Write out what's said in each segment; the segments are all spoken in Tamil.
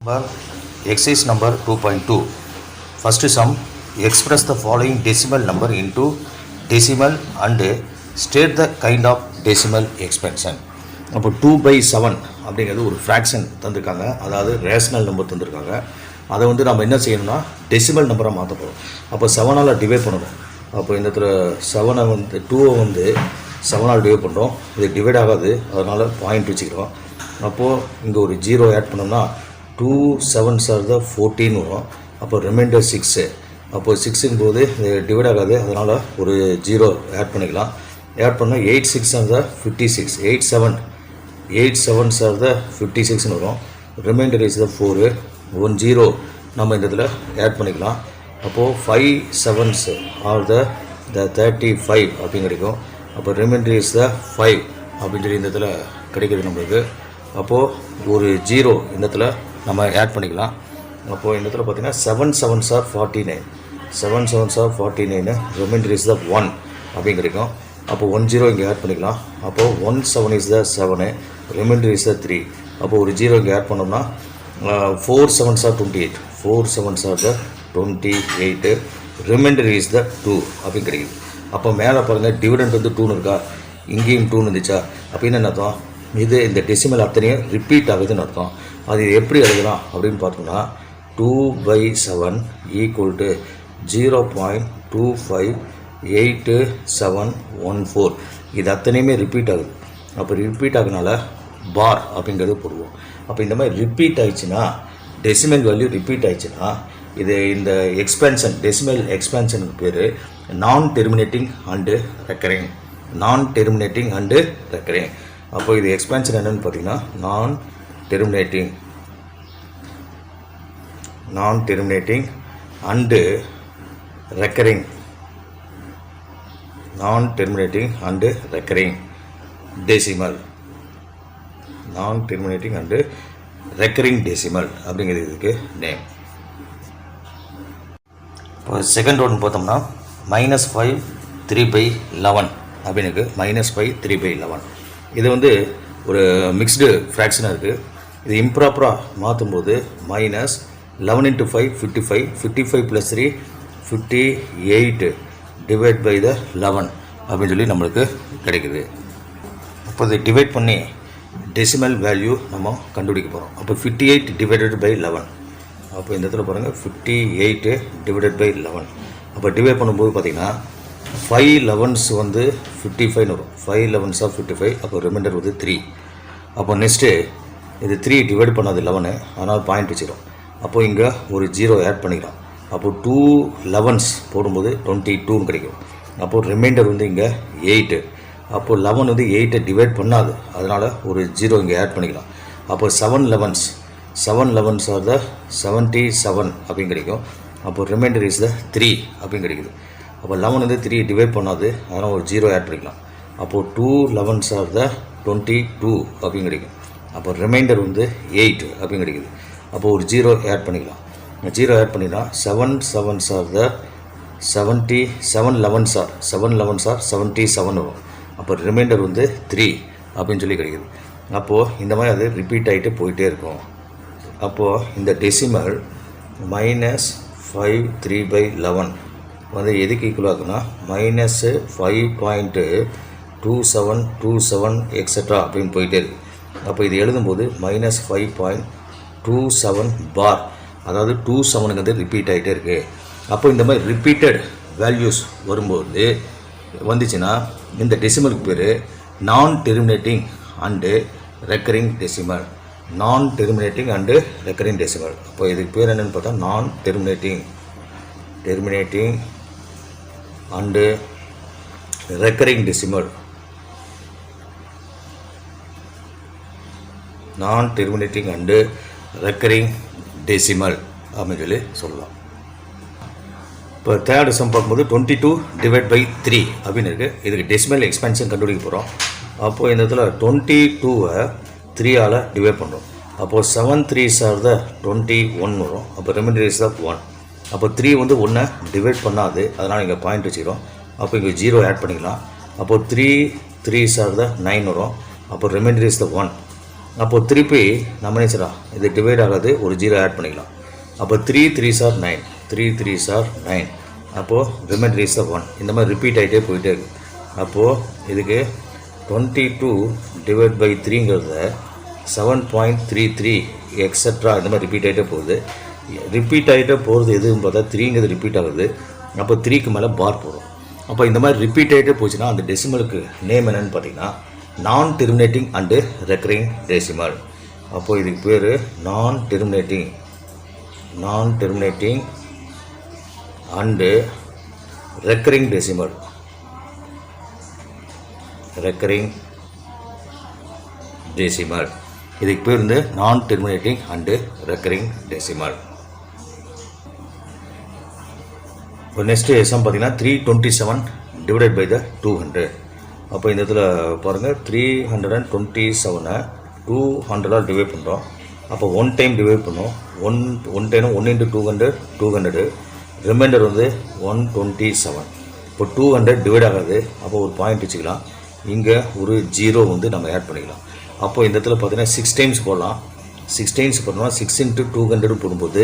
Number exercise number 2.2. First sum, express the following decimal number into decimal and state the kind of decimal expansion. அப்போ 2/7 அப்படிங்கிறது ஒரு ஃப்ராக்ஷன் தந்திருக்காங்க, அதாவது ரேஷனல் நம்பர் தந்திருக்காங்க. அதை வந்து நம்ம என்ன செய்யணும்னா டெசிமல் நம்பராக மாற்ற போகிறோம். அப்போ 7ஆல் டிவைட் பண்ணணும். அப்போ இந்த இடத்துல 7 வந்து 2 வந்து 7ஆல் டிவைட் பண்ணுறோம். இது டிவைட் ஆகாது, அதனால் பாயிண்ட் வச்சுக்கிறோம். அப்போது இங்கே ஒரு 0 ஆட் பண்ணோம்னா 2 7s are the 14 வரும். அப்போ ரிமைண்டர் 6. அப்போது 6ங்கும் போது டிவைட் ஆகாது, அதனால் ஒரு 0 ஆட் பண்ணிக்கலாம். ஆட் பண்ணால் 8 6 are the 56. 8 7s are the 56ன்னு வரும். Reminder is the 4. 1 0 நம்ம இந்த இதில் ஆட் பண்ணிக்கலாம். அப்போது 5 7s are the 35 அப்படின்னு கிடைக்கும். அப்போ ரிமைண்டர் இஸ் த 5 அப்படின்னு சொல்லி இந்த இதில் கிடைக்கிது நம்மளுக்கு. அப்போது ஒரு 0 இந்த இடத்துல நம்ம ஆட் பண்ணிக்கலாம். அப்போது இந்த இடத்துல பார்த்தீங்கன்னா 7 7s are 49. 7 7s are 49. Reminder is the 1 அப்படின்னு கிடைக்கும். அப்போது 1 0 இங்கே ஆட் பண்ணிக்கலாம். அப்போது 1 7 is the 7. Reminder is the 3. அப்போது ஒரு 0 இங்கே ஆட் பண்ணோம்னா 4 7s are 28. 4 7s are the 28. Reminder is the 2 அப்படின்னு கிடைக்குது. அப்போ மேலே பாருங்கள், டிவிடெண்ட் வந்து 2ன்னு இருக்கா, இங்கேயும் 2ன்னு இருந்துச்சா. அப்போ என்ன அர்த்தம், இது இந்த டெசிமல் அத்தனையும் ரிப்பீட் ஆகுதுன்னு அர்த்தம். அது எப்படி எழுதலாம் அப்படின்னு பார்த்தோம்னா 2/7 ஈக்குவல் டு 0.258714. இது அத்தனையுமே ரிப்பீட் ஆகுது. அப்போ ரிப்பீட் ஆகுனால பார் அப்படிங்கிறது போடுவோம். அப்போ இந்த மாதிரி ரிப்பீட் ஆயிடுச்சுன்னா, டெசிமல் வேல்யூ ரிப்பீட் ஆயிடுச்சுன்னா, இது இந்த எக்ஸ்பேன்ஷன் டெசிமல் எக்ஸ்பேன்ஷனுக்கு பேர் நான் டெர்மினேட்டிங் அண்டு ரெக்கரிங். நான் டெர்மினேட்டிங் அண்டு ரெக்கரிங். அப்போ இது எக்ஸ்பேன்ஷன் என்னன்னு பார்த்தீங்கன்னா நான் டெர்மினேட்டிங் அண்டு ரெக்கரிங். நான் டெர்மினேட்டிங் அண்டு ரெக்கரிங் டெசிமல். நான் டெர்மினேட்டிங் அண்டு ரெக்கரிங் டெசிமல் அப்படிங்கிறது இதுக்கு நேம். இப்போ செகண்ட் ஒன்று பார்த்தோம்னா -5 3/11 அப்படின்னு இருக்குது. -5 3/11 இது வந்து ஒரு மிக்ஸ்டு ஃப்ராக்ஷனாக இருக்குது. இது இம்ப்ராப்பராக மாற்றும்போது -11 × 5 55. 55 + 3 58 டிவைட் பை த 11 அப்படின்னு சொல்லி நம்மளுக்கு கிடைக்குது. அப்போ இதை டிவைட் பண்ணி டெசிமல் வேல்யூ நம்ம கண்டுபிடிக்க போகிறோம். அப்போ 58 டிவைடட் பை 11. அப்போ இந்த இடத்துல பாருங்கள் 58 டிவைடட் பை 11. அப்போ டிவைட் பண்ணும்போது பார்த்திங்கன்னா 5 11s வந்து 55 வரும். 5 11s are 55. அப்போ ரிமைண்டர் வந்து 3. அப்போ நெக்ஸ்ட்டு இது 3 டிவைட் பண்ணாது 11, அதனால் பாயிண்ட் வச்சுக்கிறோம். அப்போ இங்கே ஒரு 0 ஆட் பண்ணிக்கிறோம். அப்போது 2 11s போடும்போது 22ன்னு கிடைக்கும். அப்போது ரிமைண்டர் வந்து இங்கே 8. அப்போது 11 வந்து 8 டிவைட் பண்ணாது, அதனால் ஒரு 0 இங்கே ஆட் பண்ணிக்கலாம். அப்போ 7 11s are the 77 அப்படின்னு கிடைக்கும். அப்போது ரிமைண்டர் இஸ் த 3 அப்படின்னு கிடைக்குது. அப்போ 11 வந்து 3 டிவைட் பண்ணாது, அதனால் ஒரு 0 ஆட் பண்ணிக்கலாம். அப்போது 2 11s are the 22 அப்படின்னு கிடைக்கும். அப்போ ரிமைண்டர் வந்து 8 அப்படின்னு கிடைக்குது. அப்போ ஒரு 0 ஆட் பண்ணிக்கலாம். 0 ஆட் பண்ணினா 7 7s are the 70. 7 11s are 77 வரும். அப்போ ரிமைண்டர் வந்து 3 அப்படின்னு சொல்லி கிடைக்குது. அப்போது இந்த மாதிரி அது ரிப்பீட் ஆகிட்டு போயிட்டே இருக்கும். அப்போது இந்த டெசிமல் -5 3/11 வந்து எதுக்கு ஈக்குவல் ஆகுதுன்னா -5.2727 எக்ஸட்ரா அப்படின்னு போயிட்டே இருக்குது. அப்போ இது எழுதும்போது -5.27 பார், அதாவது 27ங்கிறது ரிப்பீட் ஆகிட்டே இருக்குது. அப்போ இந்த மாதிரி ரிப்பீட்டட் வேல்யூஸ் வரும்போது வந்துச்சுன்னா இந்த டெசிமலுக்கு பேர் நான் டெர்மினேட்டிங் அண்டு ரெக்கரிங் டெசிமல். நான் டெர்மினேட்டிங் அண்டு ரெக்கரிங் டெசிமல். அப்போ இதுக்கு பேர் என்னென்னு பார்த்தா நான் டெர்மினேட்டிங் அண்டு ரெக்கரிங் டெசிமல். நான் டெர்மினேட்டிங் அண்டு ரெக்கரிங் டெசிமல் அப்படின்னு சொல்லி சொல்லலாம். இப்போ தேர்ட் சம் பார்க்கும்போது 22 டிவைட் பை 3 அப்படின்னு இருக்குது. இதுக்கு டெசிமல் எக்ஸ்பேன்ஷன் கண்டுபிடிக்க போகிறோம். அப்போது இந்த இடத்துல 22-ஐ 3ஆல் டிவைட் பண்ணுறோம். அப்போது 7 3s are the 21 வரும். அப்போ ரிமைண்டர் இஸ் த 1. அப்போ 3 வந்து 1 டிவைட் பண்ணாது, அதனால் இங்கே பாயிண்ட் வச்சுக்கிறோம். அப்போ இங்கே 0 ஆட் பண்ணிக்கலாம். அப்போது 3 3s are the 9 வரும். அப்போ ரிமைண்டர் இஸ் த 1. அப்போது திருப்பி நம்ம என்ன செய்யலாம், இது டிவைட் ஆகாது, ஒரு 0 ஆட் பண்ணிக்கலாம். அப்போ 3 3s are 9, 3 3s are 9. அப்போது ரிமைண்டர் இஸ் 1. இந்த மாதிரி ரிப்பீட் ஆகிட்டே போயிட்டே இருக்குது. அப்போது இதுக்கு 22 டிவைட் பை 3ங்கிறத 7.33 எக்ஸட்ரா இந்த மாதிரி ரிப்பீட் ஆகிட்டே போகுது. ரிப்பீட் ஆகிட்டே போகிறது எதுன்னு பார்த்தா 3ங்கிறது ரிப்பீட் ஆகுது. அப்போ 3க்கு மேலே பார் போடும். அப்போ இந்த மாதிரி ரிப்பீட் ஆகிட்டே போச்சுன்னா அந்த டெசிமலுக்கு நேம் என்னென்னு பார்த்தீங்கன்னா நான் டெர்மினேட்டிங் அண்டு ரெக்கரிங் டெசிமல். அப்போது இதுக்கு பேர் நான் டெர்மினேட்டிங் அண்டு ரெக்கரிங் டெசிமல். இதுக்கு பேர் வந்து நான் டெர்மினேட்டிங் அண்டு ரெக்கரிங் டெசிமல். இப்போ நெக்ஸ்ட்டு எக்ஸாம் பார்த்தீங்கன்னா 327 டிவைடட் பை த 200. அப்போ இந்த இடத்துல பாருங்கள் 327 200 டிவைட் பண்ணுறோம். அப்போ 1 டைம் டிவைட் பண்ணோம். ஒன் டைம் 1 into 200 ரிமைண்டர் வந்து 127. இப்போ 200 டிவைட் ஆகாது. அப்போ ஒரு பாயிண்ட் வச்சுக்கலாம். இங்கே ஒரு 0 வந்து நம்ம ஆட் பண்ணிக்கலாம். அப்போ இந்த இடத்துல பார்த்தீங்கன்னா 6 டைம்ஸ் போடலாம். 6 டைம்ஸ் போடணும்னா 6 into 200 போடும்போது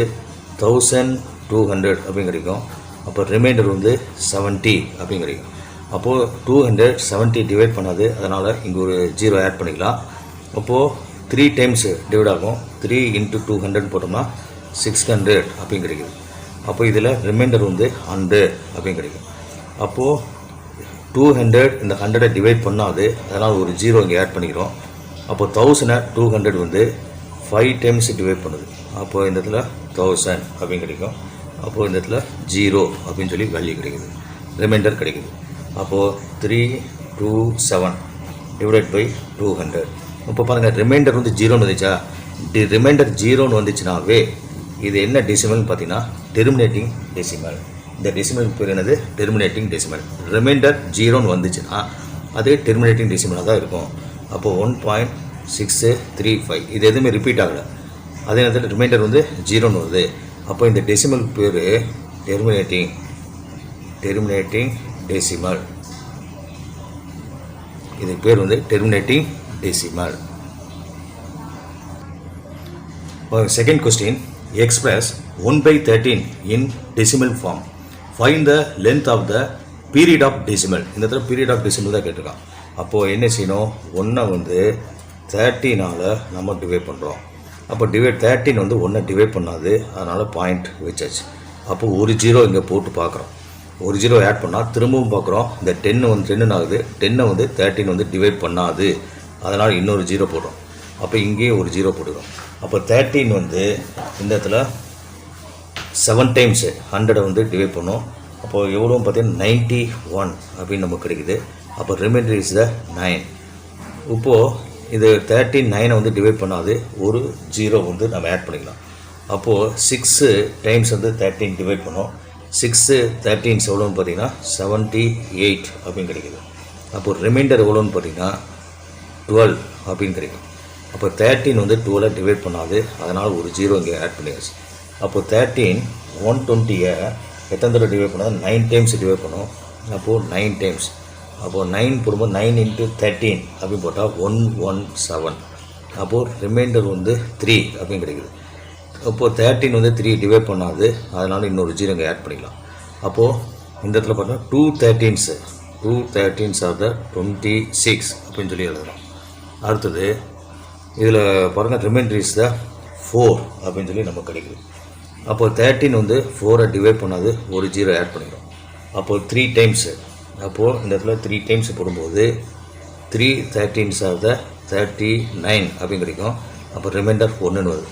1200 அப்படின்னு கிடைக்கும். அப்போ ரிமைண்டர் வந்து 70 அப்படின்னு கிடைக்கும். அப்போது 270 டிவைட் பண்ணாது, அதனால் இங்கே ஒரு 0 ஆட் பண்ணிக்கலாம். அப்போது 3 டைம்ஸ் டிவைட் ஆகும். 3 into 200 போட்டோம்னா 600 அப்படின்னு கிடைக்குது. அப்போ இதில் ரிமைண்டர் வந்து 100 அப்படின்னு கிடைக்கும். அப்போது 200 இந்த 100 டிவைட் பண்ணாது, அதனால் ஒரு 0 இங்கே ஆட் பண்ணிக்கிறோம். அப்போது 1200 வந்து 5 டைம்ஸ் டிவைட் பண்ணுது. அப்போது இந்த இடத்துல 1000 அப்படின்னு கிடைக்கும். அப்போது இந்த இடத்துல 0 அப்படின்னு சொல்லி வேல்யூ கிடைக்குது, ரிமைண்டர் கிடைக்குது. அப்போது 327 டிவைட் பை 200. இப்போ பாருங்கள் ரிமைண்டர் வந்து 0ன்னு வந்துச்சா, ரிமைண்டர் 0ன்னு வந்துச்சுனாவே இது என்ன டெசிமல்னு பார்த்தீங்கன்னா டெர்மினேட்டிங் டெசிமல். இந்த டெசிமல் பேர் என்னது, டெர்மினேட்டிங் டெசிமல். ரிமைண்டர் 0ன்னு வந்துச்சுன்னா அது டெர்மினேட்டிங் டெசிமலாக தான் இருக்கும். அப்போது 1.635 இது எதுவுமே ரிப்பீட் ஆகலை. அதே நேரத்தில் ரிமைண்டர் வந்து 0ன்னு வருது. அப்போ இந்த டெசிமல் பேர் டெர்மினேட்டிங் டெசிமல். இதுக்கு பேர் வந்து terminating decimal. Second question, express 1/13 in decimal form. Find the length of the period of decimal. இந்த இடத்துல பீரியட் ஆஃப் டெசிமல் தான் கேட்டிருக்கான். அப்போது என்ன செய்யணும், 1 வந்து 13ஆல் நம்ம டிவைட் பண்ணுறோம். அப்போ 13 வந்து 1 டிவைட் பண்ணாது, அதனால் பாயிண்ட் வச்சாச்சு. அப்போது ஒரு 0 இங்கே போட்டு பார்க்குறோம். ஒரு 0 ஆட் பண்ணால் திரும்பவும் பார்க்குறோம். இந்த 10 வந்து 10 ஆகுது. 10 வந்து 13 வந்து டிவைட் பண்ணாது, அதனால் இன்னொரு 0 போடுறோம். அப்போ இங்கேயே ஒரு 0 போட்டுக்கிறோம். அப்போ 13 வந்து இந்த இடத்துல 7 டைம்ஸ் 100 வந்து டிவைட் பண்ணோம். அப்போது எவ்வளோன்னு பார்த்தீங்கன்னா 91 அப்படின்னு நமக்கு கிடைக்குது. அப்போ ரிமைண்டர் இஸ் த 9. இப்போது இது 13 வந்து டிவைட் பண்ணாது, ஒரு 0 வந்து நம்ம ஆட் பண்ணிக்கலாம். அப்போது 6 டைம்ஸ் வந்து 13 டிவைட் பண்ணோம். 6 13 எவ்வளோன்னு பார்த்தீங்கன்னா 78 அப்படின்னு கிடைக்குது. அப்போது ரிமைண்டர் எவ்வளோன்னு பார்த்தீங்கன்னா 12 அப்படின்னு கிடைக்கும். அப்போ 13 வந்து 12 டிவைட் பண்ணாது, அதனால் ஒரு 0 இங்கே ஆட் பண்ணியாச்சு. அப்போது 13 120 எத்தனை தடவை டிவைட் பண்ணால் 9 டைம்ஸ் டிவைட் பண்ணோம். அப்போது 9 டைம்ஸ். அப்போது 9 போடும்போது 9 into 13 அப்படின்னு போட்டால் 117. அப்போது ரிமைண்டர் வந்து 3 அப்படின்னு கிடைக்குது. அப்போது 13 வந்து 3 டிவைட் பண்ணாது, அதனால் இன்னொரு 0 இங்கே ஆட் பண்ணிக்கலாம். அப்போது இந்த இடத்துல பார்த்தோன்னா 2 13s ஆர் த 26 அப்படின்னு சொல்லி எழுதுகிறோம். அடுத்தது இதில் பாருங்கள் ரிமைண்டர் இஸ் த 4 அப்படின்னு சொல்லி நமக்கு கிடைக்குது. அப்போது 13 வந்து 4 டிவைட் பண்ணாது, ஒரு 0 ஆட் பண்ணிக்கிறோம். அப்போது 3 டைம்ஸு. அப்போது இந்த இடத்துல 3 டைம்ஸ் போடும்போது 3 13s ஆர் த 39 அப்படின்னு கிடைக்கும். அப்போ ரிமைண்டர் 1ன்னு வருது.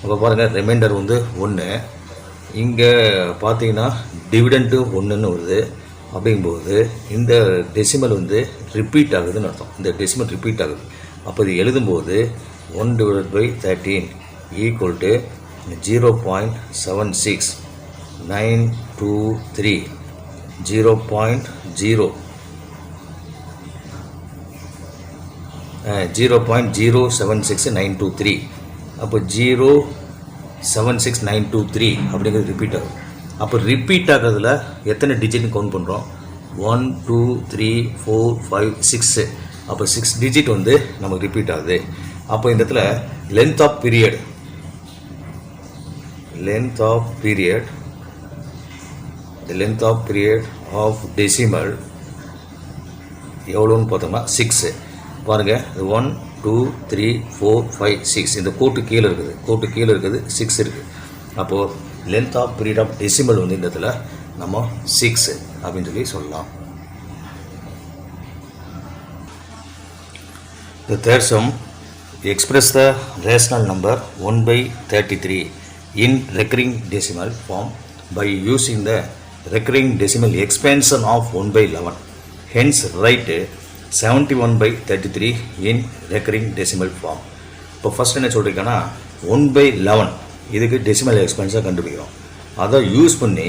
அப்போ பாருங்கள் ரிமைண்டர் வந்து 1. இங்கே பார்த்தீங்கன்னா டிவிடெண்ட்டு 1ன்னு வருது. அப்படிங்கும்போது இந்த டெசிமல் வந்து ரிப்பீட் ஆகுதுன்னு அர்த்தம். இந்த டெசிமல் ரிப்பீட் ஆகுது. அப்போ இது எழுதும்போது 1/13 ஈக்குவல் டு 0.76923 0.076923. அப்போ 076923 அப்படிங்கிறது ரிப்பீட் ஆகுது. அப்போ ரிப்பீட் ஆகிறதுல எத்தனை டிஜிட்னு கவுண்ட் பண்ணுறோம்? 1 2 3 4 5 6. அப்போ 6 டிஜிட் வந்து நமக்கு ரிப்பீட் ஆகுது. அப்போ இந்த இடத்துல length of period the length of period of decimal எவ்வளோன்னு பார்த்தோம்னா 6 பாருங்கள். 1 2 3 4 5 6 இந்த கோட்டு கீழே இருக்குது 6 இருக்குது. அப்போது length of period of decimal வந்து இந்த இடத்துல நம்ம 6 அப்படின்னு சொல்லலாம். The third sum, express the rational number 1/33 in recurring decimal form by using the recurring decimal expansion of 1/11. Hence, write 71/33 in recurring decimal form. இப்போ ஃபஸ்ட் என்ன சொல்கிறீங்கன்னா 1/11 இதுக்கு டெசிமல் எக்ஸ்பென்ஷன் கண்டுபிடிக்கிறோம். அதை யூஸ் பண்ணி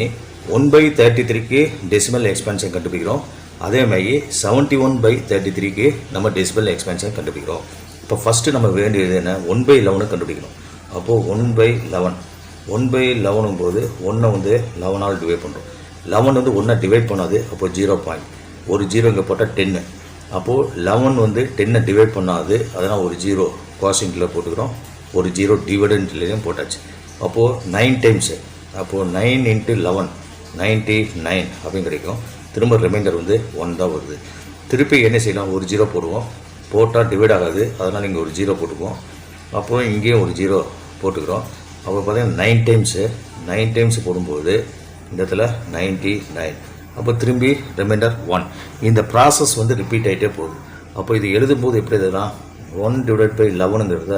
1/33க்கு டெசிமல் எக்ஸ்பென்ஷன் கண்டுபிடிக்கிறோம். அதே மாதிரி 71/33க்கு நம்ம டெசிமல் எக்ஸ்பென்ஷன் கண்டுபிடிக்கிறோம். இப்போ ஃபஸ்ட்டு நம்ம வேண்டியது என்ன, 1/11 கண்டுபிடிக்கணும். அப்போது 1/11 போது 1 வந்து 11 டிவைட் பண்ணுறோம். 11 வந்து 1 டிவைட் பண்ணாது, அப்போது 0. ஒரு 0 இங்கே போட்டால் 10. அப்போது 11 வந்து 10 டிவைட் பண்ணாது, அதனால் ஒரு 0 குவாஷியன்ட்டில் போட்டுக்கிறோம். ஒரு 0 டிவைடன்ட்லேயும் போட்டாச்சு. அப்போது 9 டைம்ஸு, அப்போது 9 × 11 99 அப்படின்னு கிடைக்கும். திரும்ப ரிமைண்டர் வந்து 1 தான் வருது. திருப்பி என்ன செய்யலாம், ஒரு 0 போடுவோம். போட்டால் டிவைட் ஆகாது, அதனால் இங்கே ஒரு 0 போட்டுக்குவோம். அப்போது இங்கேயும் ஒரு 0 போட்டுக்கிறோம். அப்போ பார்த்தீங்கன்னா 9 டைம்ஸ் போடும்போது இந்த இடத்துல 99. அப்போ திரும்பி ரிமைண்டர் 1. இந்த ப்ராசஸ் வந்து ரிப்பீட் ஆகிட்டே போகுது. அப்போ இது எழுதும்போது எப்படி எழுதலாம், 1/11ங்கிறத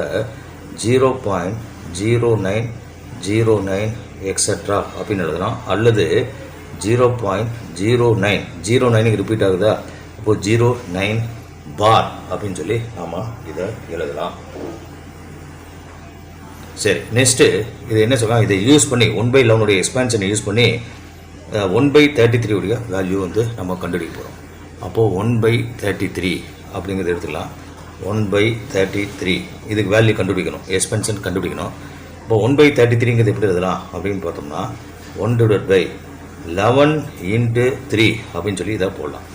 0.0909 எக்ஸட்ரா அப்படின்னு எழுதலாம். அல்லது 0.09 ரிப்பீட் ஆகுதா, அப்போது 09 பார் அப்படின்னு சொல்லி நாம் இதை எழுதலாம். சரி, நெக்ஸ்ட்டு இது என்ன சொல்லலாம், இதை யூஸ் பண்ணி 1/11 எக்ஸ்பேன்ஷனை யூஸ் பண்ணி 1/33 வேல்யூ வந்து நம்ம கண்டுபிடிக்க போகிறோம். அப்போது 1/33 அப்படிங்கிறது எடுத்துக்கலாம். 1/33 இதுக்கு வேல்யூ கண்டுபிடிக்கணும், எக்ஸ்பென்ஷன் கண்டுபிடிக்கணும். இப்போ 1/33ங்கிறது எப்படி எழுதலாம் அப்படின்னு பார்த்தோம்னா 1/11 × 3 அப்படின்னு சொல்லி இதை போடலாம்.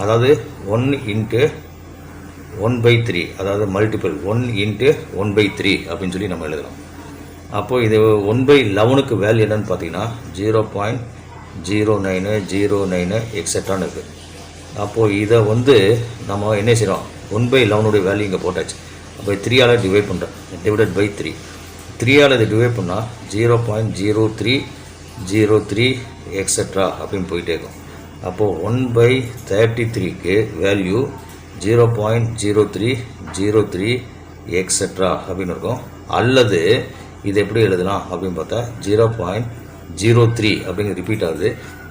அதாவது 1 × 1/3, அதாவது மல்டிபிள் 1 × 1/3 அப்படின்னு சொல்லி நம்ம எழுதலாம். அப்போது இது 1/11க்கு வேல்யூ என்னன்னு பார்த்தீங்கன்னா 0.0909 எக்ஸட்ரான்னு இருக்குது. அப்போது இதை வந்து நம்ம என்ன செய்கிறோம், 1/11 வேல்யூ இங்கே போட்டாச்சு. அப்போ 3ஆல் டிவைட் பண்ணுறோம், டிவைடட் பை 3. 3ஆல் இதை டிவைட் பண்ணால் 0.0303 எக்ஸட்ரா அப்படின்னு போயிட்டே இருக்கும். அப்போது 1/33க்கு வேல்யூ 0.0303 எக்ஸட்ரா அப்படின்னு இருக்கும். அல்லது இது எப்படி எழுதலாம் அப்படின்னு பார்த்தா 0.03 அப்படிங்கிற ரிப்பீட் ஆகுது.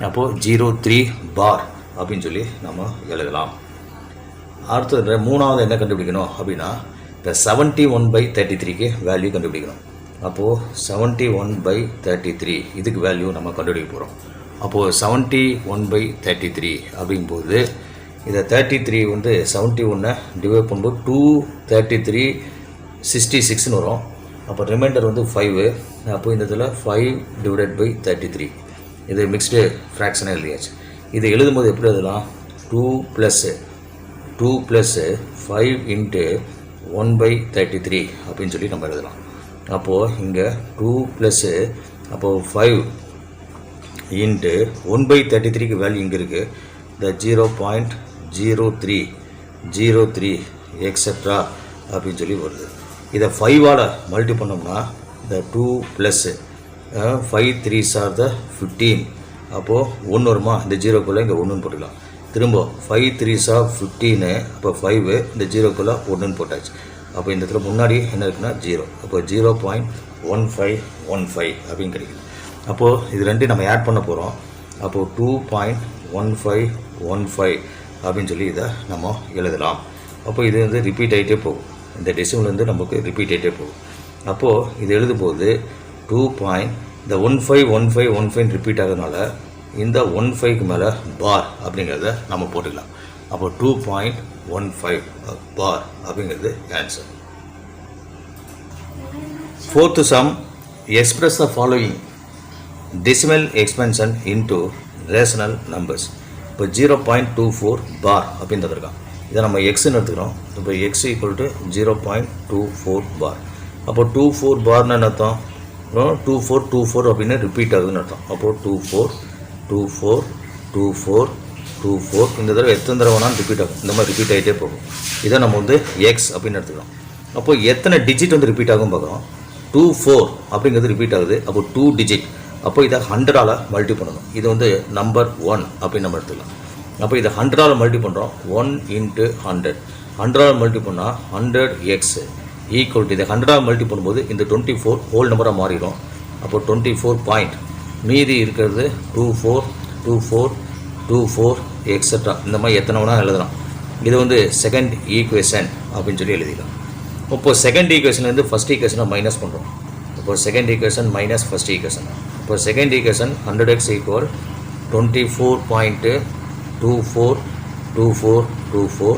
அப்போது 03 பார் அப்படின்னு சொல்லி நம்ம எழுதலாம். அடுத்தது மூணாவது என்ன கண்டுபிடிக்கணும் அப்படின்னா இப்போ 71/33க்கு வேல்யூ கண்டுபிடிக்கணும். அப்போது 71/33 இதுக்கு வேல்யூ நம்ம கண்டுபிடிக்க போகிறோம். அப்போது 71/33 அப்படிங்கும்போது இதை 33 வந்து 71 டிவைட் பண்ணும்போது 233 66ன்னு வரும். அப்போ ரிமைண்டர் வந்து 5. அப்போது இந்த இதில் 5/33 இது மிக்ஸ்டு ஃப்ராக்ஷனாக எழுதியாச்சு. இதை எழுதும்போது எப்படி எழுதலாம், 2 + 5 × 1/33 அப்படின்னு சொல்லி நம்ம எழுதலாம். அப்போது இங்கே 2 + அப்போது 5 × 1/33க்கு வேல்யூ இங்கே இருக்குது. இந்த 0.0303 எக்ஸட்ரா அப்படின்னு சொல்லி வருது. இதை 5ஆல் மல்டி பண்ணோம்னா இந்த 2 + 5 3s are the 15. அப்போது 1 வருமா, இந்த 0க்குள்ளே இங்கே 1ன்னு போட்டுக்கலாம். திரும்ப 5 3s are 15, அப்போ 5 இந்த 0க்குள்ளே 1ன்னு போட்டாச்சு. அப்போ இந்த இடத்துல முன்னாடி என்ன இருக்குன்னா 0. அப்போ 0.1515 அப்படின்னு கிடைக்குது. அப்போது இது ரெண்டையும் நம்ம ஆட் பண்ண போகிறோம். அப்போது 2.1515 அப்படின்னு சொல்லி இதை நம்ம எழுதலாம். அப்போ இது வந்து ரிப்பீட் ஆகிட்டே போகும். இந்த டெசிமல் வந்து நமக்கு ரிப்பீட் ஆகிட்டே போகும். அப்போது இது எழுதும்போது 2. இந்த 151515 ரிப்பீட் ஆகிறதுனால இந்த 15க்கு மேலே பார் அப்படிங்கிறத நம்ம போட்டுக்கலாம். அப்போ 2.15 பார் அப்படிங்கிறது answer. Fourth sum, express the following decimal expansion into rational numbers. இப்போ 0.24 பார் அப்படின்னு தந்திருக்கான். இதை நம்ம எக்ஸ்ன்னு எடுத்துக்கிறோம். இப்போ எக்ஸ் ஈக்குவல் டு 0.24 பார். அப்போ 24 பார்னு அர்த்தம் 24 அப்படின்னு ரிப்பீட் ஆகுதுன்னு அர்த்தம். அப்போது 24 இந்த தடவை எத்தனை தடவை வேணாலும் ரிப்பீட் ஆகும். இந்த மாதிரி ரிப்பீட் ஆகிட்டே போகும். இதை நம்ம வந்து எக்ஸ் அப்படின்னு எடுத்துக்கிறோம். அப்போது எத்தனை டிஜிட் வந்து ரிப்பீட் ஆகும் பார்க்குறோம். 24 அப்படிங்கிறது ரிப்பீட் ஆகுது. அப்போ 2 டிஜிட். அப்போ இதை 100ஆல் மல்டி பண்ணணும். இது வந்து நம்பர் 1 அப்படின்னு நம்ம எடுத்துக்கலாம். அப்போ இதை 100ஆல் மல்டி பண்ணுறோம். 1 × 100 100ஆல் மல்டி பண்ணால் 100x ஈக்குவல் டு இதை 100ஆல் மல்டி பண்ணும்போது இந்த 24 ஹோல் நம்பராக மாறிடும். அப்போ 24 பாயிண்ட். மீதி இருக்கிறது 24 எக்ஸட்ரா. இந்த மாதிரி எத்தனை வேணால் எழுதலாம். இது வந்து செகண்ட் ஈக்குவேஷன் அப்படின்னு சொல்லி எழுதிக்கலாம். இப்போது செகண்ட் ஈக்குவேஷன்லேருந்து ஃபஸ்ட் ஈக்குவேஷனை மைனஸ் பண்ணுறோம். இப்போ second equation minus first equation. இப்போ second equation 100x equal 24.2424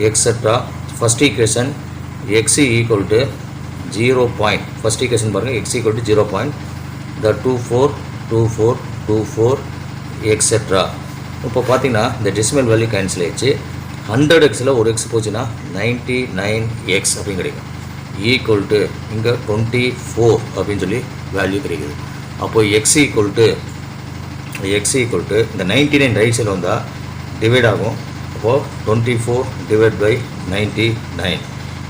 extra. First equation x equal to 0. First equation பாருங்கள், x equal to 0. the 24 extra. இப்போ பார்த்தீங்கன்னா இந்த டெசிமல் வேல்யூ கேன்சல் ஆயிடுச்சு. 100xல் ஒரு எக்ஸ் போச்சுன்னா 99x அப்படின்னு கிடைக்கும். ஈக்குவல் டு இங்கே 24 அப்படின்னு சொல்லி வேல்யூ கிடைக்குது. அப்போது எக்ஸ் ஈக்குவல் டு இந்த 99 ரைட் சைடில் வந்தால் டிவைட் ஆகும். அப்போது 24/99.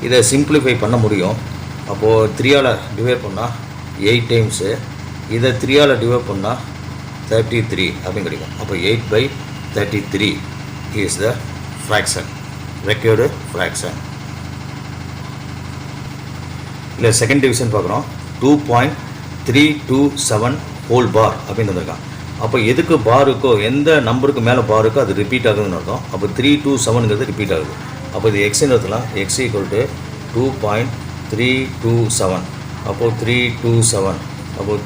இதை சிம்பிளிஃபை பண்ண முடியும். அப்போது 3ஆல் டிவைட் பண்ணால் 8 டைம்ஸு. இதை 3ஆல் டிவைட் பண்ணால் 33 அப்படின்னு கிடைக்கும். அப்போ 8/33 is the fraction, required fraction. இல்லை செகண்ட் டிவிஷன் பார்க்குறோம். 2.327 ஹோல் பார் அப்படின்னு வந்திருக்கான். அப்போ எதுக்கு பார் இருக்கோ, எந்த நம்பருக்கு மேலே பார் இருக்கோ அது ரிப்பீட் ஆகுதுன்னு அர்த்தம். அப்போ 327ங்கிறது ரிப்பீட் ஆகுது. அப்போ இது எக்ஸ்ன்னு எடுத்துலாம். X equal to 2.327. அப்போது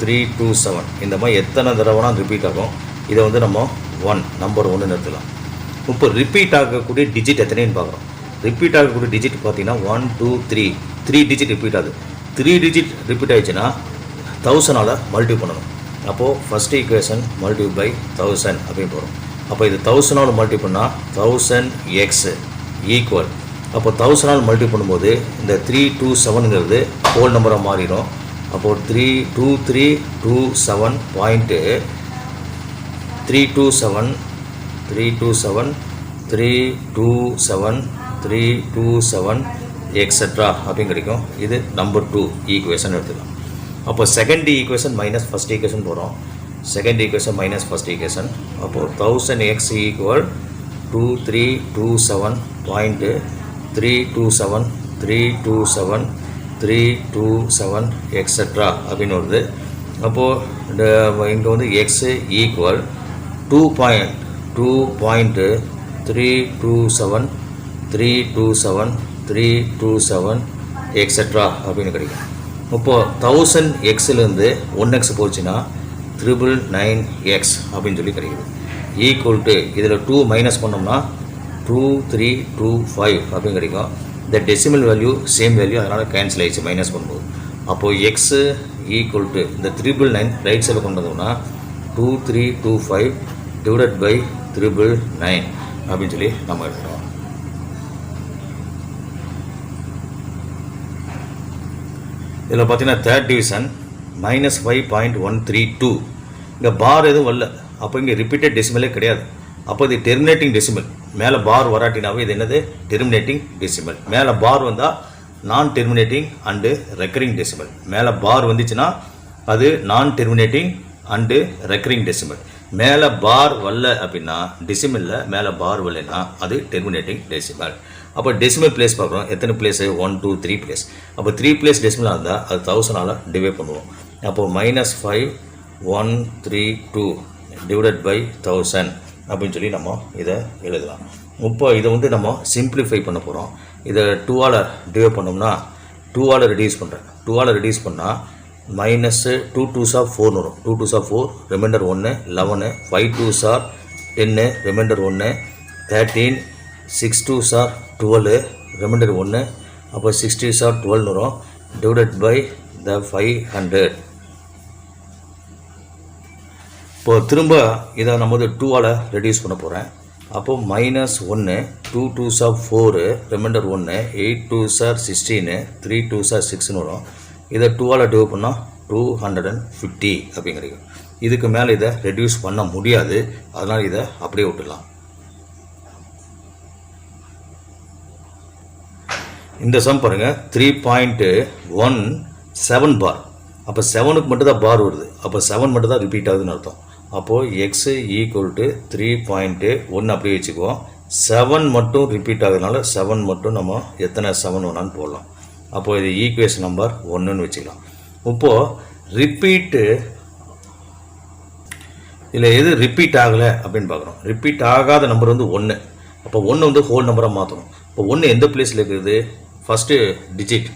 327 இந்த மாதிரி எத்தனை தடவைனா ரிப்பீட் ஆகும். இதை வந்து நம்ம நம்பர் 1ன்னு எடுத்துக்கலாம். இப்போ ரிப்பீட் ஆகக்கூடிய டிஜிட் எத்தனைன்னு பார்க்குறோம். ரிப்பீட் ஆகக்கூடிய டிஜிட் பார்த்தீங்கன்னா 1 2 3 டிஜிட் ரிப்பீட் ஆகுது. 3 டிஜிட் ரிப்பீட் ஆகிடுச்சுன்னா 1000ஆல் மல்டி பண்ணணும். அப்போது ஃபஸ்ட் ஈக்குவேஷன் மல்டி பை 1000 அப்படின்னு போகிறோம். அப்போ இது 1000ஆல் மல்டி பண்ணால் 1000x ஈக்குவல். அப்போ 1000ஆல் மல்டி பண்ணும்போது இந்த 327ங்கிறது ஹோல் நம்பராக மாறிடும். அப்போது 327 எக்ஸட்ரா அப்படின்னு கிடைக்கும். இது நம்பர் 2 ஈக்குவேஷன் எடுத்துக்கலாம். அப்போ second equation minus first equation போகிறோம். Second equation minus first equation. அப்போது 1000x ஈக்குவல் 327 எக்ஸட்ரா அப்படின்னு வருது. அப்போது இங்கே வந்து எக்ஸ் ஈக்குவல் 2.327 எக்ஸட்ரா அப்படின்னு கிடைக்கும். இப்போது 1000xலேருந்து 1x போச்சுன்னா 999x அப்படின்னு சொல்லி கிடைக்குது. ஈக்குவல் டு இதில் 2 மைனஸ் பண்ணோம்னா 2325 அப்படின்னு கிடைக்கும். இந்த டெசிமல் வேல்யூ சேம் வேல்யூ, அதனால் கேன்சல் ஆகிடுச்சு மைனஸ் பண்ணும்போது. அப்போது எக்ஸ் ஈக்குவல் டு இந்த 999 ரைட் சைடில் கொண்டு வந்தோம்னா 2325 டிவைடட் பை 999 அப்படின்னு சொல்லி நம்ம எடுத்துக்கிறோம். இதில் பார்த்தீங்கன்னா தேர்ட் டிவிஷன் -5.132. இங்கே பார் எதுவும் வரல. அப்போ இங்கே ரிப்பீட்டட் டெசிமலே கிடையாது. அப்போ இது டெர்மினேட்டிங் டெசிமல். மேலே பார் வராட்டினாவே இது என்னது, டெர்மினேட்டிங் டெசிமல். மேலே பார் வந்தால் நான் டெர்மினேட்டிங் அண்டு ரெக்கரிங் டெசிமல். மேலே பார் வந்துச்சுன்னா அது நான் டெர்மினேட்டிங் அண்டு ரெக்கரிங் டெசிமல். மேலே பார் வரல அப்படின்னா டெசிமலில் மேலே பார் வரலைன்னா அது டெர்மினேட்டிங் டெசிமல். அப்போ டெசிமல் பிளேஸ் பார்க்குறோம். எத்தனை பிளேஸு, 1 2 3 பிளேஸ். அப்போ 3 பிளேஸ் டெசிமலாக இருந்தால் அது 1000ஆல் டிவைட் பண்ணுவோம். அப்போது -5132 டிவைடட் பை 1000 அப்படின்னு சொல்லி நம்ம இதை எழுதலாம். இப்போ இதை வந்து நம்ம சிம்பிளிஃபை பண்ண போகிறோம். இதை 2ஆல் டிவைட் பண்ணோம்னா 2ஆல் ரெடியூஸ் பண்ணுறேன். 2ஆல் ரெடியூஸ் பண்ணால் -2 2s are 4 வரும். 2 2s are 4, remainder 1 11, 5 2s are 10, remainder 1 13, 6 2s are 12, remainder 1. அப்போ 6 2s are 12 வரும். Divided by the 500. இப்போ திரும்ப இதை நம்ம வந்து 2ஆல் ரெடியூஸ் பண்ண போகிறேன். அப்போது -1, 2 2s are 4, remainder 1, 8 2s are 16, 3 2s are 6ன்னு வரும். இதை 2ஆல் டிவைட் பண்ணால் 250 அப்படிங்கிறது. இதுக்கு மேலே இதை ரெடியூஸ் பண்ண முடியாது, அதனால் இதை அப்படியே விட்டுடலாம். இந்த சம் பாருங்கள் 3.17 பார். அப்போ 7க்கு மட்டும் தான் பார் வருது, அப்போ 7 மட்டும் தான் ரிப்பீட் ஆகுதுன்னு அர்த்தம். அப்போது x = 3.1 அப்படியே வச்சுக்குவோம். 7 மட்டும் ரிப்பீட் ஆகுதுனால 7 மட்டும் நம்ம எத்தனை 7 வேணான்னு போடலாம். அப்போது இது ஈக்குவேஷன் நம்பர் 1ன்னு வச்சுக்கலாம். இப்போது ரிப்பீட்டு இதில் எது ரிப்பீட் ஆகலை அப்படின்னு பார்க்குறோம். ரிப்பீட் ஆகாத நம்பர் வந்து 1. அப்போ 1 வந்து ஹோல் நம்பராக மாற்றணும். இப்போ 1 எந்த பிளேஸில் இருக்குது? ஃபஸ்ட்டு டிஜிட்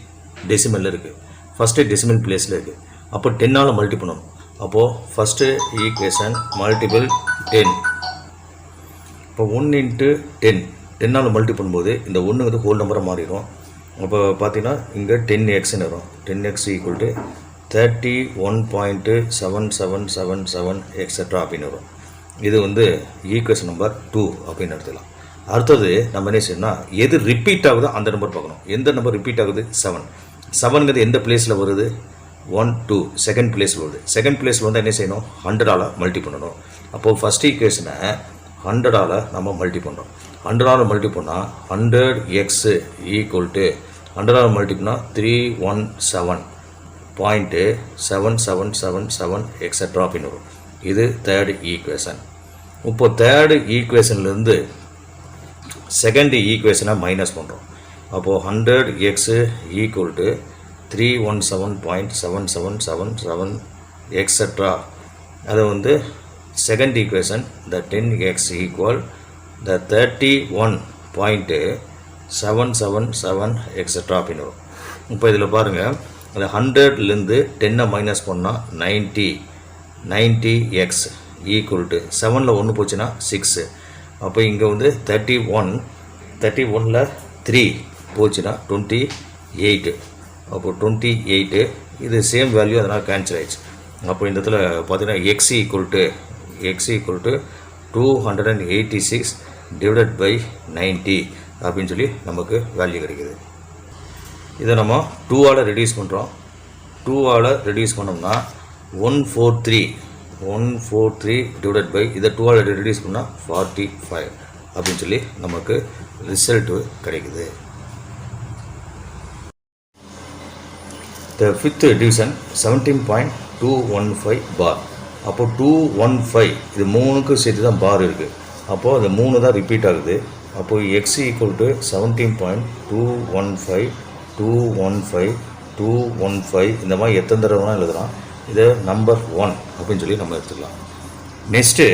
டெசிமலில் இருக்குது, ஃபஸ்ட்டு டெசிமல் பிளேஸில் இருக்குது. அப்போ 10ஆல் மல்டி பண்ணணும். அப்போது ஃபஸ்ட்டு ஈக்குவேஷன் மல்டிபிள் 10. இப்போ 1 × 10, 10ஆல் மல்டி பண்ணும்போது இந்த 1 வந்து ஹோல் நம்பராக மாறிடும். அப்போ பார்த்தீங்கன்னா இங்கே 10xன்னு வரும். 10x = 31.7777 எக்ஸட்ரா அப்படின்னு வரும். இது வந்து ஈக்குவேஷன் நம்பர் 2 அப்படின்னு எடுத்துக்கலாம். அடுத்தது நம்ம என்ன செய்யணும்னா, எது ரிப்பீட் ஆகுதோ அந்த நம்பர் பார்க்கணும். எந்த நம்பர் ரிப்பீட் ஆகுது? 7. 7ங்கிறது எந்த பிளேஸில் வருது? 1 2 செகண்ட் பிளேஸில் வருது. செகண்ட் பிளேஸில் வந்து என்ன செய்யணும்? 100ஆல் மல்டி பண்ணணும். அப்போது ஃபஸ்ட் ஈக்குவேஷனை 100ஆல் நம்ம மல்டி பண்ணுறோம். 100ஆல் மல்டி பண்ணால் 100x = 100ஆல் மல்டி பண்ணால் 317.7777 எக்ஸட்ரா அப்படின்னு வரும். இது தேர்டு ஈக்குவேஷன். இப்போ தேர்டு ஈக்குவேஷன்லேருந்து செகண்ட் ஈக்குவேஷனை மைனஸ் பண்ணுறோம். அப்போது 100x = 317.7777 எக்ஸட்ரா. அதை வந்து second equation the 10x = the 31.777 extra அப்படின்னு வரும். இப்போ இதில் பாருங்கள், அந்த 100லேருந்து 10 மைனஸ் பண்ணால் 90x = 7ல் 1 போச்சுன்னா 6. அப்போ இங்கே வந்து 31ல் 3 போச்சுன்னா 28. அப்போ 28 இது சேம் வேல்யூ, அதனால் கேன்சல் ஆயிடுச்சு. அப்போ இந்த இடத்துல பார்த்தீங்கன்னா x = 286 / 90 அப்படின்னு சொல்லி நமக்கு வேல்யூ கிடைக்குது. இதை நம்ம 2ஆல் ரெடியூஸ் பண்ணுறோம். 2ஆல் ரெடியூஸ் பண்ணோம்னா 143 / இதை 2ஆல் ரெடியூஸ் பண்ணால் 45 அப்படின்னு சொல்லி நமக்கு ரிசல்ட்டு கிடைக்குது. The fifth division 17.215 பார். அப்போது 215 இது 3க்கும் சேர்த்து தான் பார் இருக்குது. அப்போது அந்த 3 தான் ரிப்பீட் ஆகுது. அப்போது x = 17.215 215 215 இந்த மாதிரி எத்தனை தடவைனா எழுதலாம். இது நம்பர் 1 அப்படின்னு சொல்லி நம்ம எடுத்துக்கலாம். நெக்ஸ்ட்டு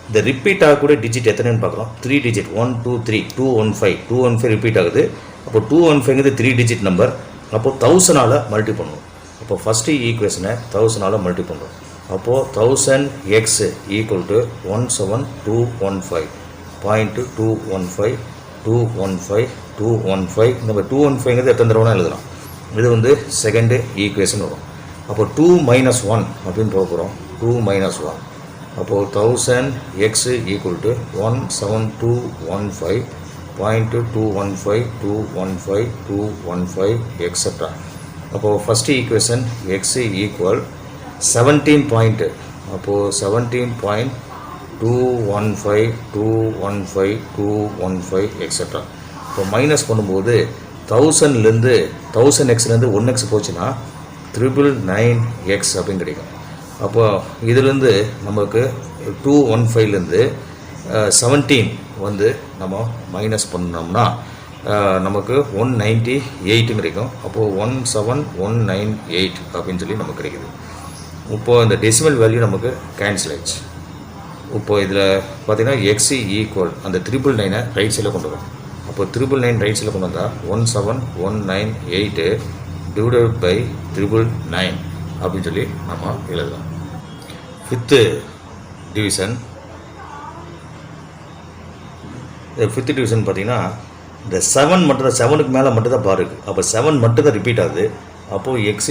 இந்த ரிப்பீட் ஆகக்கூடிய டிஜிட் எத்தனைன்னு பார்க்குறோம். 3 டிஜிட் 1 2 3 215 ரிப்பீட் ஆகுது. அப்போ 215ங்கிறது 3 டிஜிட் நம்பர். அப்போது 1000ஆல் மல்டி பண்ணுவோம். அப்போ ஃபஸ்ட்டு ஈக்குவேஷனை 1000ஆல் மல்டி பண்ணுறோம். அப்போது 1000x = 17215.215 215 215 நம்ம 215ங்கிறது எத்தனை தடவைனா எழுதலாம். இது வந்து செகண்டு ஈக்குவேஷன் வரும். அப்போ 2 - 1 அப்படின்னு போகிறோம். 2 - 1 அப்போது 1000x = 17215.215 215 215 எக்ஸட்ரா. அப்போது ஃபஸ்ட்டு ஈக்குவேஷன் x = 17 பாயிண்ட். அப்போது 17.215 215 215 எக்ஸட்ரா. இப்போ மைனஸ் பண்ணும்போது 1000லேருந்து 1000xலேருந்து 1x போச்சுன்னா 999x அப்படின்னு கிடைக்கும். அப்போ இதிலேருந்து நமக்கு 215லேருந்து 17 வந்து நம்ம மைனஸ் பண்ணோம்னா நமக்கு 198 கிடைக்கும். அப்போது 17198 அப்படின்னு சொல்லி நமக்கு கிடைக்குது. இப்போது இந்த டெசிமல் வேல்யூ நமக்கு கேன்சல் ஆயிடுச்சு. இப்போது இதில் பார்த்திங்கன்னா x = அந்த 999 ரைட் சைடில் கொண்டு வரும். அப்போ 999 ரைட் சைடில் கொண்டு வந்தால் 17198 / 999 அப்படின்னு சொல்லி நம்ம எழுதலாம். ஃபிஃப்த்து டிவிஷன் பார்த்திங்கன்னா இந்த 7 மட்டும் தான், 7க்கு மேலே மட்டும் தான் பார் இருக்குது. அப்போ 7 மட்டும் தான் ரிப்பீட் ஆகுது. அப்போது x =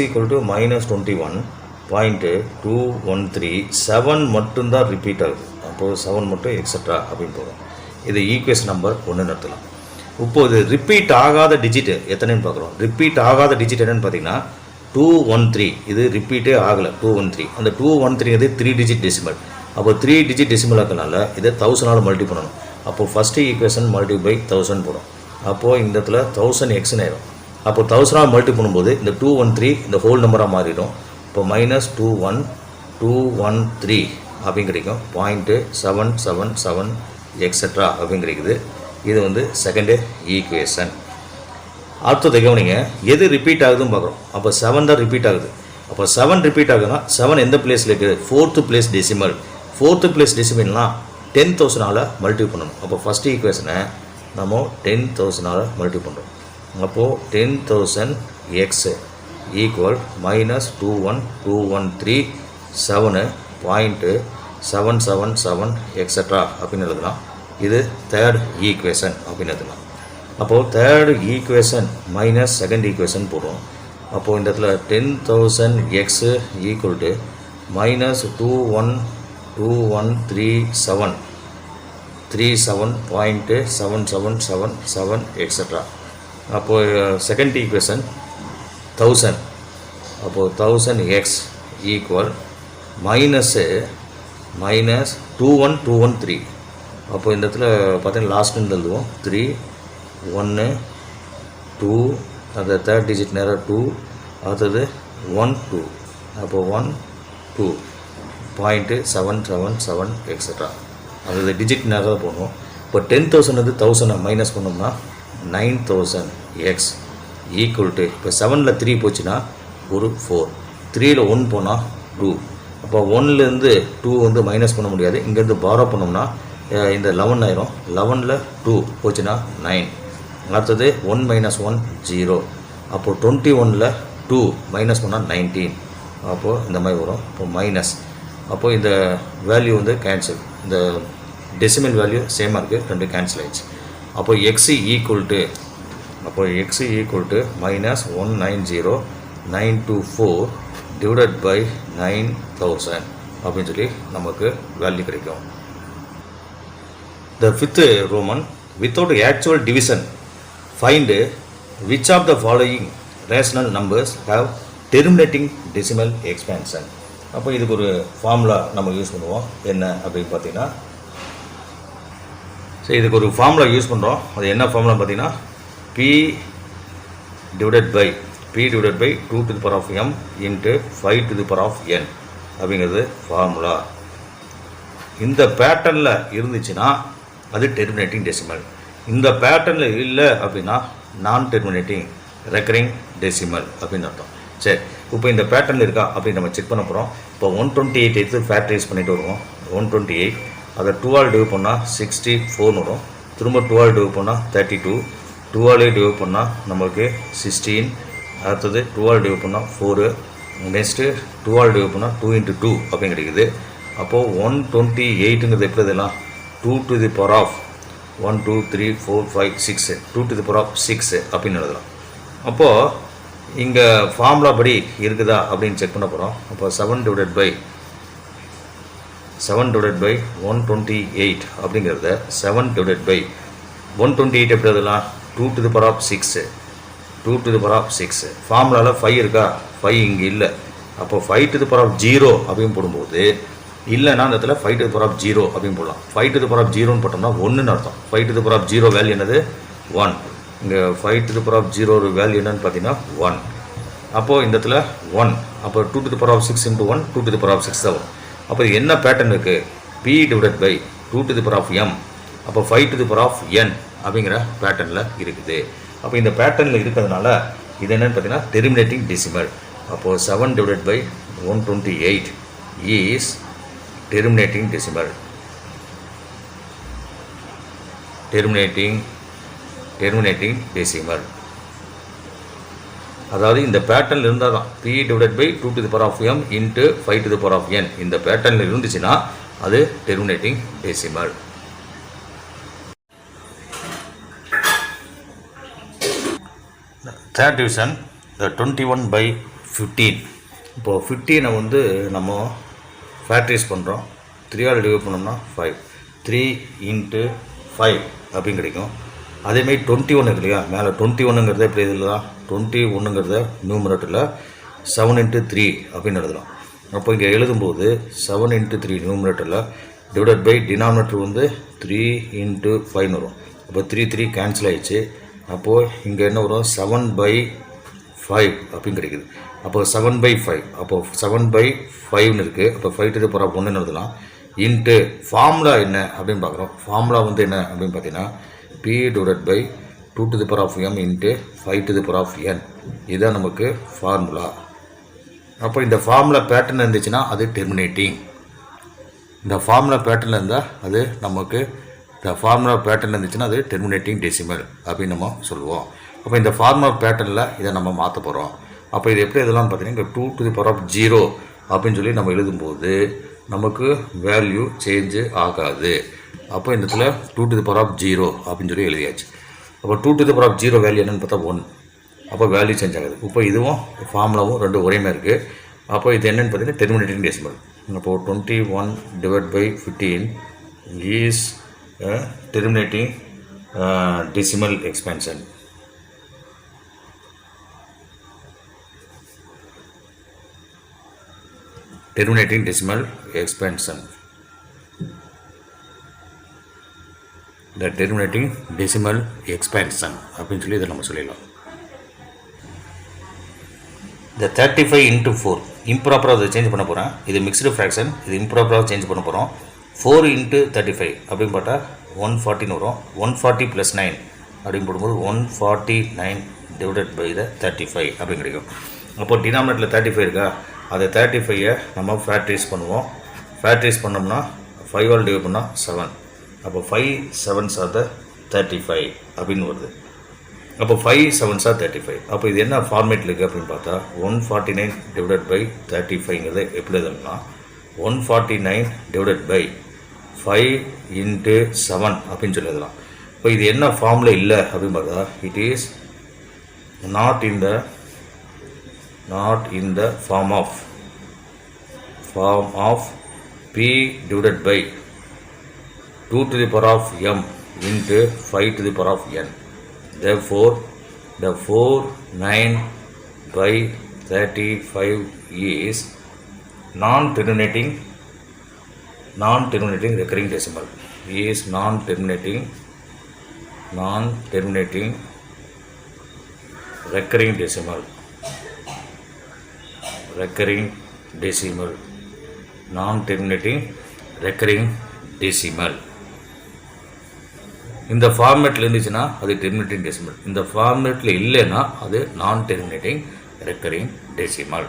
-21.213 7 மட்டும்தான் ரிப்பீட் ஆகுது. அப்போது 7 மட்டும் எக்ஸட்ரா அப்படின்னு போகும். இது ஈக்குவேஷன் நம்பர் 1ன்னு எடுத்துக்கலாம். இப்போது ரிப்பீட் ஆகாத டிஜிட் எத்தனைன்னு பார்க்குறோம். ரிப்பீட் ஆகாத டிஜிட் என்னென்னு பார்த்தீங்கன்னா 213. இது ரிப்பீட்டே ஆகலை 213. அந்த 213 இது 3 டிஜிட் டெசிமல். அப்போ 3 டிஜிட் டெசிமல் ஆக்கனால இதை 1000 மல்டி பண்ணணும். அப்போது ஃபஸ்ட்டு ஈக்குவேஷன் மல்டி பை 1000 போடும். அப்போது இந்த இடத்துல 1000x ஆயிடும். அப்போ 1000 மல்டி பண்ணும்போது இந்த 213 இந்த ஹோல் நம்பராக மாறிடும். இப்போ -21213 அப்படின்னு கிடைக்கும். 0.777 எக்ஸட்ரா அப்படின்னு கிடைக்குது. இது வந்து செகண்டு ஈக்குவேஷன். அடுத்தது கவனிங்க, எது ரிப்பீட் ஆகுதுன்னு பார்க்குறோம். அப்போ 7 தான் ரிப்பீட் ஆகுது. அப்போ 7 ரிப்பீட் ஆகுதுன்னா 7 எந்த பிளேஸில் இருக்குது? 4th place decimal. 4th place டெசிமல்னால் 10,000 மல்டி பண்ணணும். அப்போ ஃபஸ்ட்டு ஈக்குவேஷனை நம்ம 10,000 மல்டி பண்ணுறோம். அப்போது 10,000x ஈக்குவல் -21213 7.777 எக்ஸட்ரா அப்படின்னு எழுதலாம். இது தேர்ட் ஈக்குவேஷன் அப்படின்னு எழுதலாம். அப்போது third equation minus second equation போடுவோம். அப்போது இந்த இடத்துல 10,000x ஈக்குவல் டு -21213.7777 எக்ஸட்ரா. அப்போது செகண்ட் ஈக்குவேஷன் 1000. அப்போது 1000x ஈக்குவல் -21213. அப்போது இந்த இடத்துல பார்த்தீங்கன்னா லாஸ்ட்டுன்னு எழுதுவோம். 3 1 2 அந்த தேர்ட் டிஜிட் நேராக 2 அடுத்தது 1 2. அப்போது 1 2.777 எக்ஸட்ரா. அது டிஜிட் நேராக போடணும். இப்போ 10,000 வந்து 1000 மைனஸ் பண்ணோம்னா 9,000x ஈக்குவல் டு இப்போ 7ல் 3 போச்சுன்னா ஒரு 4, 3ல் 1 போனால் 2. அப்போ 1லேருந்து 2 வந்து மைனஸ் பண்ண முடியாது. இங்கேருந்து பாரோ பண்ணோம்னா இந்த 11 ஆயிரும். 11ல் 2 போச்சுன்னா 9. அடுத்தது 1 - 1 0. அப்போது 21ல் 2 மைனஸ் பண்ணால் 19. அப்போது இந்த மாதிரி வரும். இப்போ மைனஸ். அப்போது இந்த வேல்யூ வந்து கேன்சல். இந்த டெசிமல் வேல்யூ சேமாக இருக்குது, ரெண்டு கேன்சல் ஆயிடுச்சு. அப்போது x equal to -190,924 divided by 9,000 அப்படின்னு சொல்லி நமக்கு வேல்யூ கிடைக்கும். The fifth Roman, without actual division, find which of the following rational numbers have terminating decimal expansion. அப்போ இதுக்கு ஒரு ஃபார்முலா நம்ம யூஸ் பண்ணுவோம். என்ன அப்படின்னு பார்த்தீங்கன்னா, சரி இதுக்கு ஒரு ஃபார்முலா யூஸ் பண்ணுறோம். அது என்ன ஃபார்முலா பார்த்தீங்கன்னா p divided by 2 to the power of m into 5 to the power of n அப்படிங்கிறது ஃபார்முலா. இந்த பேட்டர்னில் இருந்துச்சுன்னா அது டெர்மினேட்டிங் டெசிமல். இந்த பேட்டர்னில் இல்லை அப்படின்னா நான் டெர்மினேட்டிங் ரெக்கரிங் டெசிமல் அப்படின்னு அர்த்தம். சரி, இப்போ இந்த பேட்டர்னில் இருக்கா அப்படின்னு நம்ம செக் பண்ண போகிறோம். இப்போ 128 எடுத்து ஃபேக்டரைஸ் பண்ணிட்டு வருவோம். 128 அதை 12 டிவைட் பண்ணால் 64 வரும். திரும்ப 12 டிவைட் பண்ணால் 32, 12 டிவைட் பண்ணால் நம்மளுக்கு 16, அடுத்தது 12 டிவைட் பண்ணால் 4, நெக்ஸ்ட்டு 12 டிவைட் பண்ணால் 2 × 2 அப்படின்னு கிடைக்குது. அப்போது 128ங்கிறது எப்படி இதெல்லாம் 2 to the power of 1 2 3 4 5 6 2 to the power of 6 அப்படின்னு எழுதலாம். அப்போது இங்கே ஃபார்முலா படி இருக்குதா அப்படின்னு செக் பண்ண போகிறோம். அப்போ 7 divided by 128 அப்படிங்கிறத 7 divided by 128 எப்படி எழுதலாம் 2 to the power of 6 2 to the power of 6. ஃபார்முலாவில் 5 இருக்கா, 5 இங்கே இல்லை. அப்போ 5 to the power of 0 அப்படின்னு போடும்போது இல்லைனா அந்த இடத்துல 5 to the power of 0 அப்படின்னு போடலாம். 5 to the power of 0ன்னு போட்டோம்னா 1ன்னு அர்த்தம். 5 to the power of 0 value என்னது 1. இங்கே 5 to the power of 0 ஒரு வேல்யூ என்னன்னு பார்த்தீங்கன்னா 1. அப்போது இந்த இடத்துல 1. அப்போ 2 to the power of 6 × 1 2 to the power of 6 தான் வரும். அப்போ என்ன பேட்டர்ன் இருக்குது p divided by 2 to the power of m. அப்போ 5 to the power of n அப்படிங்கிற பேட்டர்னில் இருக்குது. அப்போ இந்த பேட்டர்னில் இருக்கிறதுனால இது என்னென்னு பார்த்தீங்கன்னா டெர்மினேட்டிங் டெசிமல். அப்போது 7 divided by 128 is terminating decimal. terminating decimal. அதாவது இந்த பேட்டர்னில் இருந்தால் தான் p divided by 2 to the power of m into 5 to the power of n இந்த பேட்டர்னில் இருந்துச்சுன்னா அது terminating decimal. Third division 21/15. இப்போது 15 வந்து நம்ம ஃபேக்டரைஸ் பண்ணுறோம். 3ஆல் டிவைட் பண்ணோம்னா 5. 3 × 5 அப்படின்னு கிடைக்கும். அதேமாதிரி 21 இருக்கு இல்லையா, மேலே 21ங்கிறத எப்படி எழுதலாம், 21ங்கிறத நியூமரேட்டரில் 7 × 3 அப்படின்னு எழுதலாம். அப்போ இங்கே எழுதும்போது 7 × 3 நியூமரேட்டரில் டிவைடட் பை டினாமினேட்டர் வந்து 3 × 5 வரும். அப்போ 3 கேன்சல் ஆகிடுச்சு. அப்போது இங்கே என்ன வரும், 7/5 அப்படின்னு கிடைக்குது. அப்போ 7/5, அப்போது 7/5ன்னு இருக்குது. அப்போ 5 to the power of 1ன்னு எழுதலாம். இன்ட்டு ஃபார்முலா என்ன அப்படின்னு பார்க்குறோம். ஃபார்முலா வந்து என்ன அப்படின்னு பார்த்தீங்கன்னா P divided by 2 to the power of m into 5 to the power of n. இதுதான் நமக்கு ஃபார்முலா. அப்போ இந்த ஃபார்முலா பேட்டர்ன் இருந்துச்சுன்னா அது டெர்மினேட்டிங். இந்த ஃபார்முலா பேட்டர்ன் இருந்தால் அது நமக்கு இந்த ஃபார்முலா பேட்டர்ன் இருந்துச்சுன்னா அது டெர்மினேட்டிங் டெசிமல் அப்படின்னு நம்ம சொல்லுவோம். அப்போ இந்த ஃபார்முலா பேட்டர்னில் இதை நம்ம மாற்ற போகிறோம். அப்போ இது எப்படி எதெல்லாம் பார்த்தீங்கன்னா இங்கே 2 to the power of 0 அப்படின்னு சொல்லி நம்ம எழுதும்போது நமக்கு வேல்யூ சேஞ்சு ஆகாது. அப்போ இந்த இடத்துல 2 to the power of 0 அப்படின்னு சொல்லி எழுதியாச்சு. அப்போ 2 to the power of 0 value என்னென்னு பார்த்தா 1. அப்போ வேல்யூ சேஞ்ச் ஆகுது. இப்போ இதுவும் ஃபார்முலாவும் ரெண்டும் ஒரே மாதிரி இருக்குது. அப்போ இது என்னென்னு பார்த்தீங்கன்னா டெர்மினேட்டிங் டெசிமல். அப்போது 21 divided by 15 is terminating decimal expansion. Terminating decimal expansion. The terminating decimal expansion அப்படின்னு சொல்லி இதை நம்ம சொல்லிடலாம். இந்த 35 × 4 இம்ப்ராப்பராக அதை சேஞ்ச் பண்ண போகிறேன். இது மிக்ஸ்டு ஃப்ராக்ஷன், இது இம்ப்ராப்பராக சேஞ்ச் பண்ண போகிறோம். 4 × 35 அப்படின்னு பார்த்தா 140 வரும். 140 + 9 அப்படின்னு போடும்போது 149 divided by the 35 அப்படின்னு கிடைக்கும். அப்போ டினாமினேட்டரில் 35 இருக்கா, அதை 35ஐ நம்ம ஃபேக்டரைஸ் பண்ணுவோம். ஃபேக்டரைஸ் பண்ணோம்னா 5 ஆல் டிவைட் பண்ணால் 7. அப்போ 5 7s are 35 அப்படின்னு வருது. அப்போ 5 7s are 35. அப்போ இது என்ன ஃபார்மேட்டில் இருக்குது அப்படின்னு பார்த்தா 149 divided by 35ங்கிறத எப்படி எழுதணும்னா 149 divided by 5 × 7 அப்படின்னு சொல்லி எழுதலாம். இப்போ இது என்ன ஃபார்மில் இல்லை அப்படின்னு பார்த்தா it is not in the form of P divided by 2 to the power of m into 5 to the power of n. Therefore, the 49/35 is non-terminating recurring decimal. Is non-terminating recurring decimal. Non-terminating recurring decimal. இந்த ஃபார்மேட்டில் இருந்துச்சுன்னா அது டெர்மினேட்டிங் டெசிமல். இந்த ஃபார்மேட்டில் இல்லைன்னா அது நான் டெர்மினேட்டிங் ரெக்கரிங் டெசிமல்.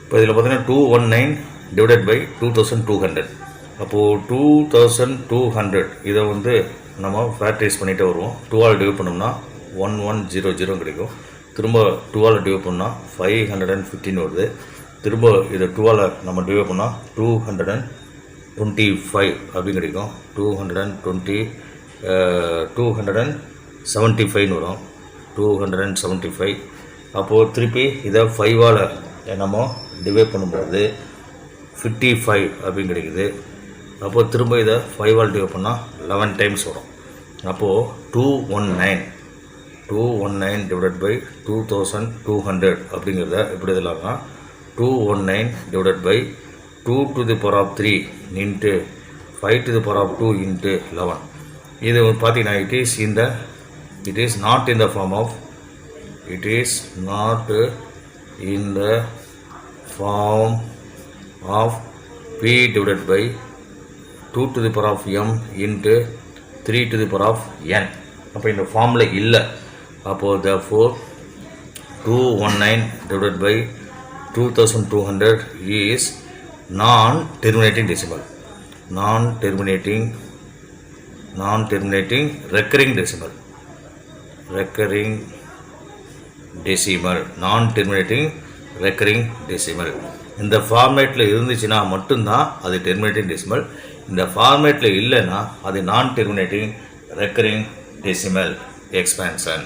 இப்போ இதில் பார்த்தீங்கன்னா 219 divided by 2200. அப்போது 2200 இதை வந்து நம்ம ஃபேக்டரைஸ் பண்ணிகிட்டே வருவோம். 2 ஆல் டிவைட் பண்ணோம்னா 1100 கிடைக்கும். திரும்ப 2 ஆல் டிவைட் பண்ணால் 515 வருது. திரும்ப இதை 2 ஆல் நம்ம டிவைட் பண்ணால் 225 அப்படின்னு கிடைக்கும். 275 வரும். 275. அப்போது திருப்பி இதை 5 ஆல் நம்ம டிவைட் பண்ணும்போது 55 அப்படின்னு கிடைக்குது. அப்போது திரும்ப இதை 5 ஆல் டிவைட் பண்ணால் 11 டைம்ஸ் வரும். அப்போது 219 divided by 2200 அப்படிங்கிறத எப்படி எழுதலாம்னா 219 divided by 2 to the power of 3 into 5 to the power of 2 into 11. இது பார்த்தீங்கன்னா it is not in the form of P divided by 2 to the power of m into 3 to the power of n. அப்போ இந்த ஃபார்மில் இல்லை. அப்போது therefore 219 divided by 2200 is non-terminating decimal. Non-terminating recurring decimal. Non-terminating recurring decimal. இந்த ஃபார்மேட்டில் இருந்துச்சுன்னா மட்டும்தான் அது டெர்மினேட்டிங் டெசிமல். இந்த ஃபார்மேட்டில் இல்லைன்னா அது நான் டெர்மினேட்டிங் recurring decimal expansion.